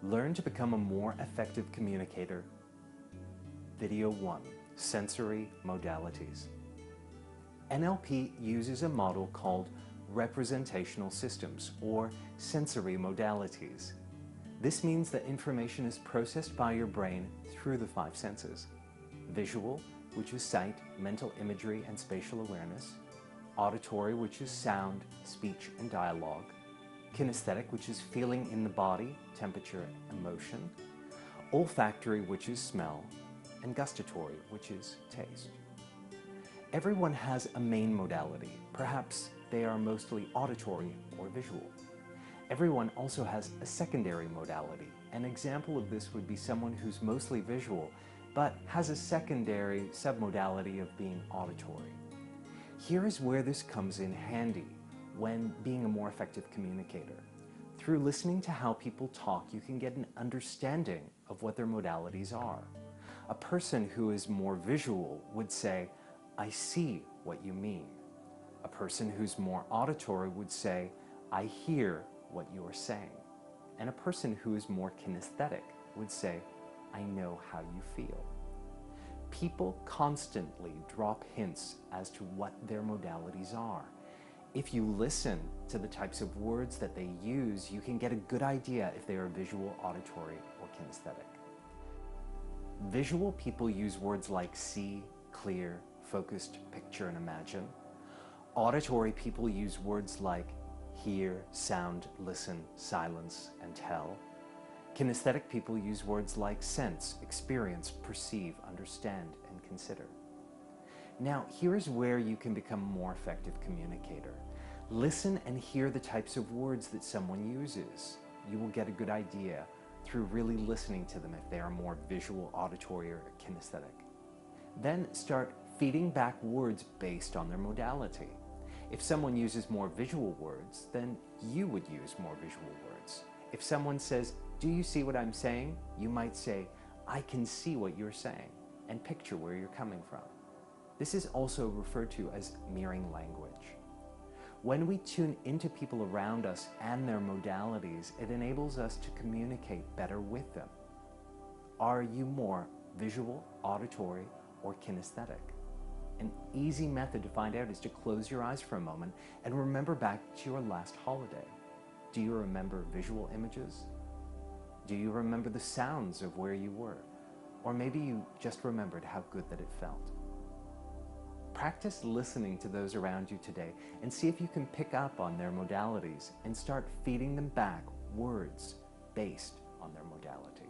Learn to become a more effective communicator. Video 1. Sensory Modalities. NLP uses a model called representational systems, or sensory modalities. This means that information is processed by your brain through the 5 senses. Visual, which is sight, mental imagery, and spatial awareness. Auditory, which is sound, speech, and dialogue. Kinesthetic, which is feeling in the body, temperature, emotion. Olfactory, which is smell. And gustatory, which is taste. Everyone has a main modality. Perhaps they are mostly auditory or visual. Everyone also has a secondary modality. An example of this would be someone who's mostly visual, but has a secondary submodality of being auditory. Here is where this comes in handy when being a more effective communicator. Through listening to how people talk, you can get an understanding of what their modalities are. A person who is more visual would say, "I see what you mean." A person who's more auditory would say, "I hear what you are saying." And a person who is more kinesthetic would say, "I know how you feel." People constantly drop hints as to what their modalities are. If you listen to the types of words that they use, you can get a good idea if they are visual, auditory, or kinesthetic. Visual people use words like see, clear, focused, picture, and imagine. Auditory people use words like hear, sound, listen, silence, and tell. Kinesthetic people use words like sense, experience, perceive, understand, and consider. Now, here's where you can become a more effective communicator. Listen and hear the types of words that someone uses. You will get a good idea through really listening to them if they are more visual, auditory, or kinesthetic. Then start feeding back words based on their modality. If someone uses more visual words, then you would use more visual words. If someone says, "Do you see what I'm saying?" you might say, "I can see what you're saying," and picture where you're coming from. This is also referred to as mirroring language. When we tune into people around us and their modalities, it enables us to communicate better with them. Are you more visual, auditory, or kinesthetic? An easy method to find out is to close your eyes for a moment and remember back to your last holiday. Do you remember visual images? Do you remember the sounds of where you were? Or maybe you just remembered how good that it felt. Practice listening to those around you today and see if you can pick up on their modalities and start feeding them back words based on their modality.